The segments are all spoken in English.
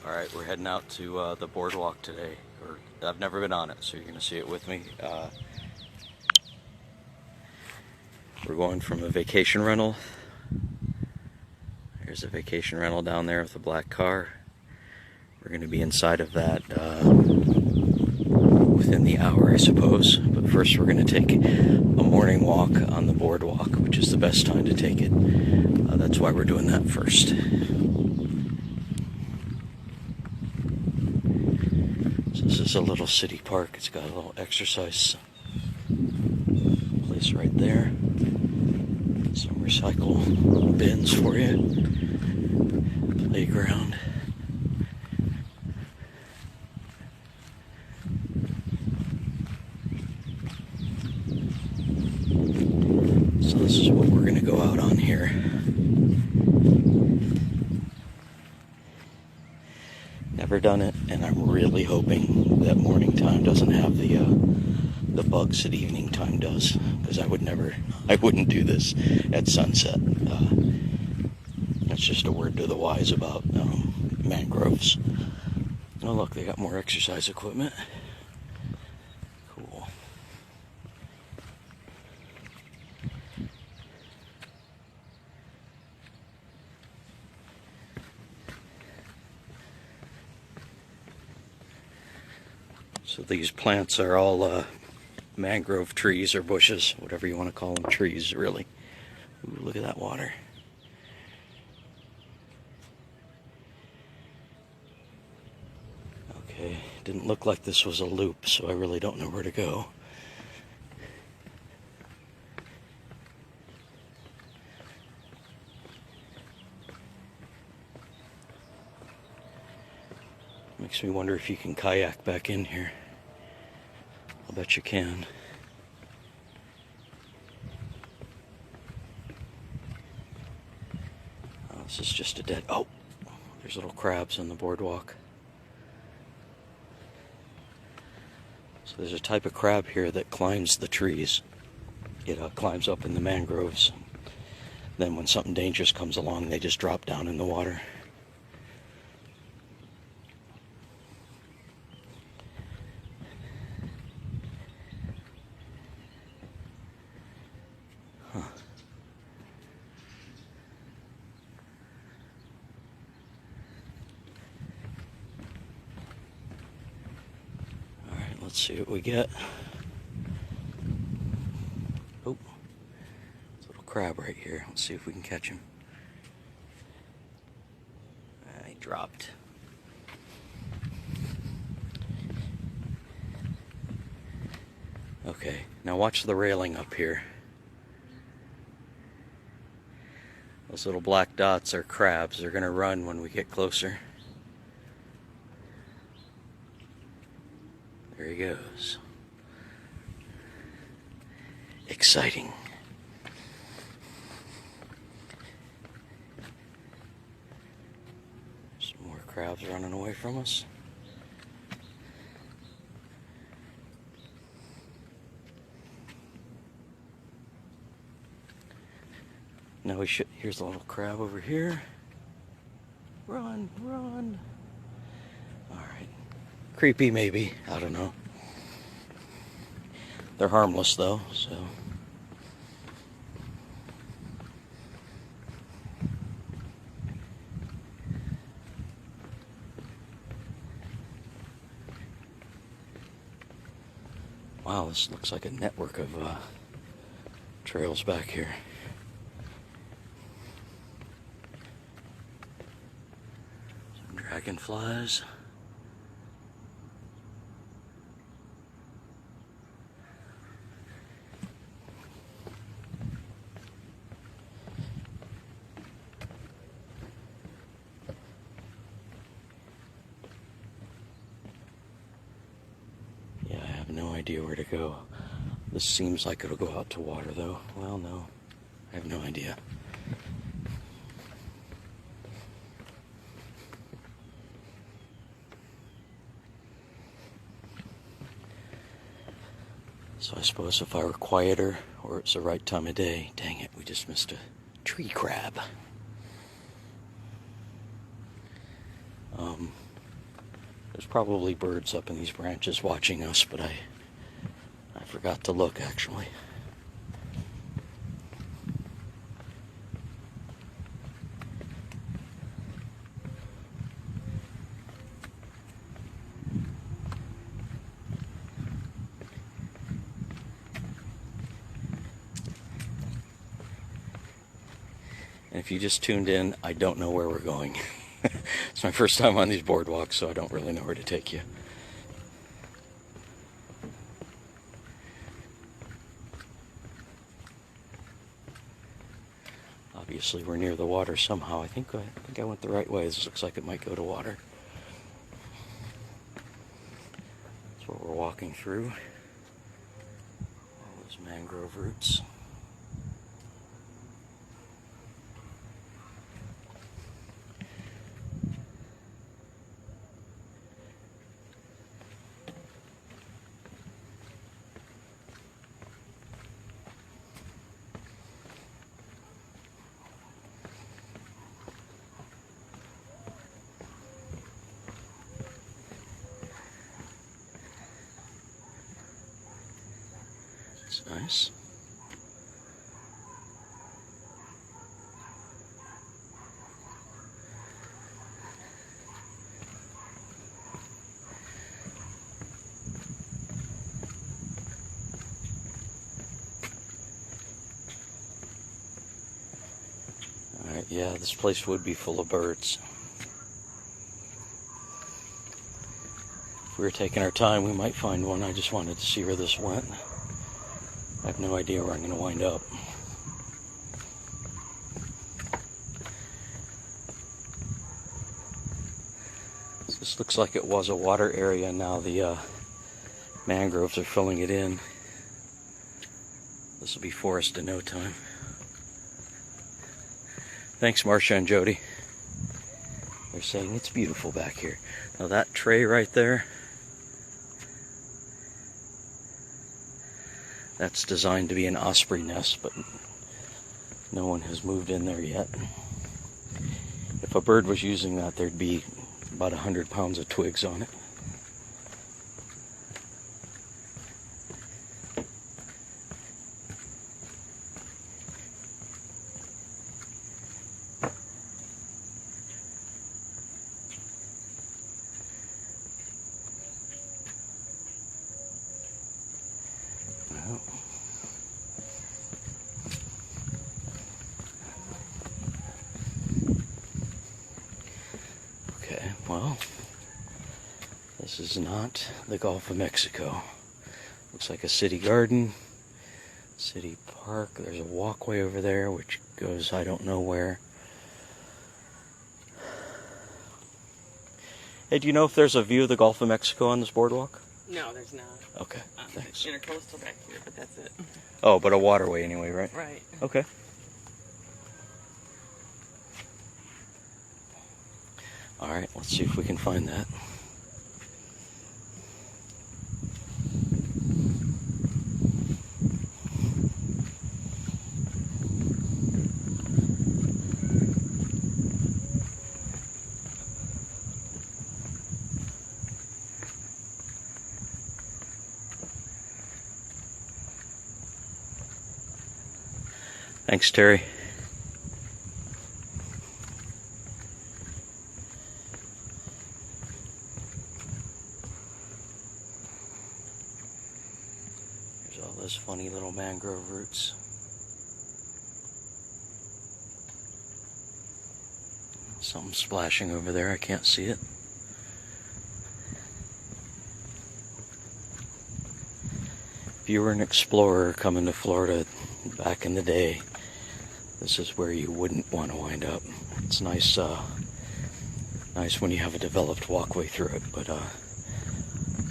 Alright, we're heading out to the boardwalk today. I've never been on it, so you're going to see it with me. We're going from a vacation rental. There's a vacation rental down there with a black car. We're going to be inside of that within the hour, I suppose. But first we're going to take a morning walk on the boardwalk, which is the best time to take it. That's why we're doing that first. So this is a little city park. It's got a little exercise place right there. Some recycle bins for you. Playground. So this is what we're going to go out on here. Never done it, and I'm really hoping that morning time doesn't have the bugs that evening time does, because I wouldn't do this at sunset. That's just a word to the wise about mangroves. Oh look, they got more exercise equipment. Cool. So these plants are all mangrove trees or bushes, whatever you want to call them, trees really. Ooh, look at that water. Okay, didn't look like this was a loop, so I really don't know where to go. Makes me wonder if you can kayak back in here. I'll bet you can. Oh, this is just a dead... Oh! There's little crabs on the boardwalk. So there's a type of crab here that climbs the trees. It climbs up in the mangroves. Then when something dangerous comes along, they just drop down in the water. Huh. Alright, let's see what we get. Oh, there's a little crab right here. Let's see if we can catch him. He dropped. Okay, now watch the railing up here. Those little black dots are crabs. They're going to run when we get closer. There he goes. Exciting. Some more crabs running away from us. Now we should, here's a little crab over here. Run, run. Alright. Creepy maybe, I don't know. They're harmless though, so. Wow, this looks like a network of trails back here. Dragonflies. Yeah, I have no idea where to go. This seems like it'll go out to water though. Well, no, I have no idea. So I suppose if I were quieter, or it's the right time of day, dang it, we just missed a tree crab. There's probably birds up in these branches watching us, but I forgot to look actually. And if you just tuned in, I don't know where we're going. It's my first time on these boardwalks, so I don't really know where to take you. Obviously, we're near the water somehow. I think I went the right way. This looks like it might go to water. That's what we're walking through. All those mangrove roots. It's nice. Alright, yeah, this place would be full of birds. If we were taking our time, we might find one. I just wanted to see where this went. I have no idea where I'm going to wind up. This looks like it was a water area. Now the mangroves are filling it in. This will be forest in no time. Thanks, Marcia and Jody. They're saying it's beautiful back here. Now that tray right there, that's designed to be an osprey nest, but no one has moved in there yet. If a bird was using that, there'd be about 100 pounds of twigs on it. Okay, well, this is not the Gulf of Mexico. Looks like a city garden, city park. There's a walkway over there which goes I don't know where. Hey, do you know if there's a view of the Gulf of Mexico on this boardwalk? No, there's not. Okay, thanks. There's intracoastal back here, but that's it. Oh, but a waterway anyway, right? Right. Okay. Alright, let's see if we can find that. Thanks, Terry. There's all those funny little mangrove roots. Something splashing over there, I can't see it. If you were an explorer coming to Florida back in the day, this is where you wouldn't want to wind up. It's nice when you have a developed walkway through it, but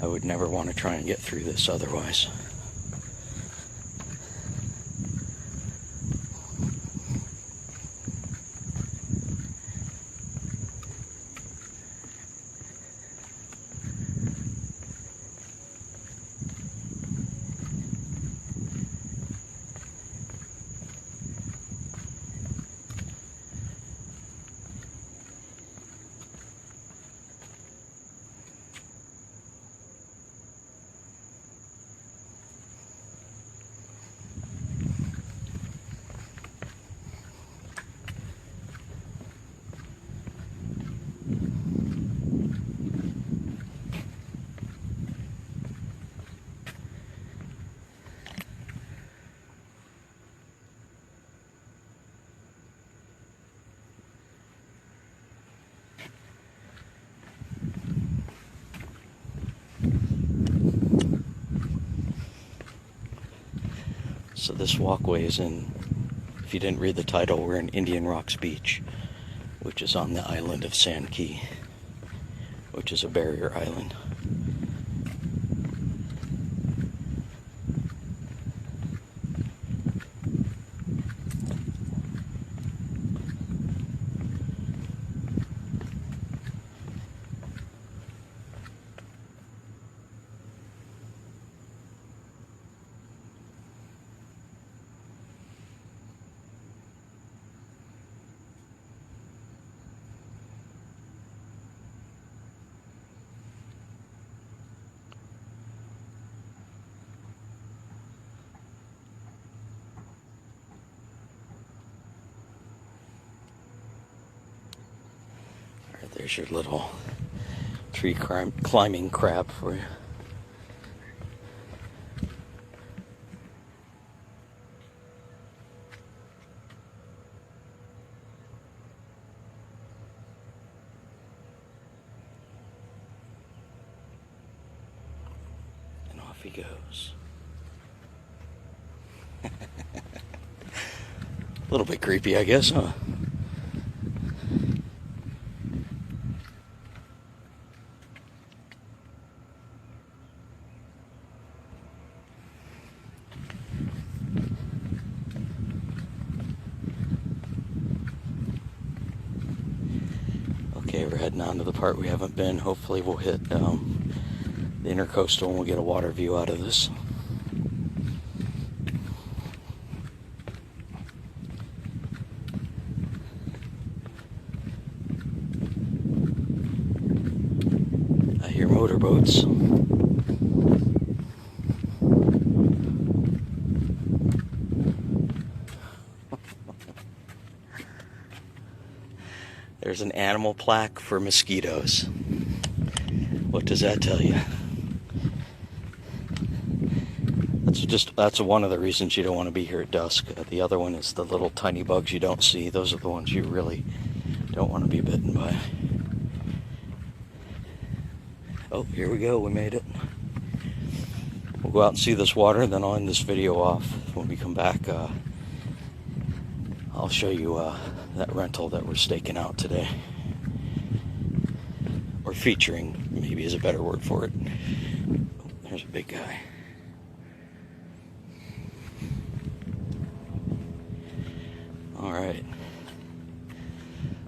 I would never want to try and get through this otherwise. This walkway is in, if you didn't read the title, we're in Indian Rocks Beach, which is on the island of Sand Key, which is a barrier island. Alright, there's your little tree climbing crab for you. And off he goes. A little bit creepy, I guess, huh? Okay, we're heading on to the part we haven't been. Hopefully we'll hit the intracoastal and we'll get a water view out of this. I hear motorboats. There's an animal plaque for mosquitoes. What does that tell you? That's one of the reasons you don't want to be here at dusk. The other one is the little tiny bugs you don't see. Those are the ones you really don't want to be bitten by. Oh, here we go. We made it. We'll go out and see this water, then I'll end this video off. When we come back, I'll show you that rental that we're staking out today. Or featuring, maybe is a better word for it. Oh, there's a big guy. Alright.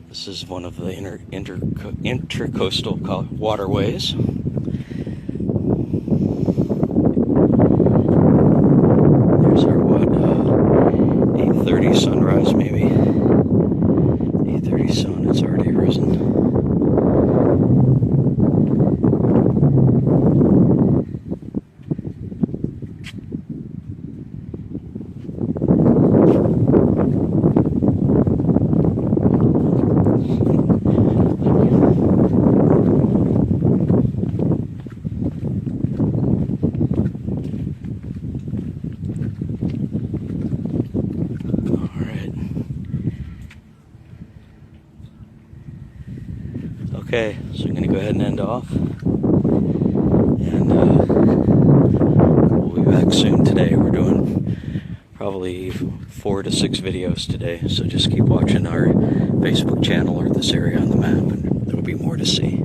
This is one of the intracoastal waterways. There's our 8:30 sunrise, maybe. 8:30 sun, it's already risen. Okay, so I'm going to go ahead and end off, and we'll be back soon today. We're doing probably 4 to 6 videos today, so just keep watching our Facebook channel or this area on the map, and there'll be more to see.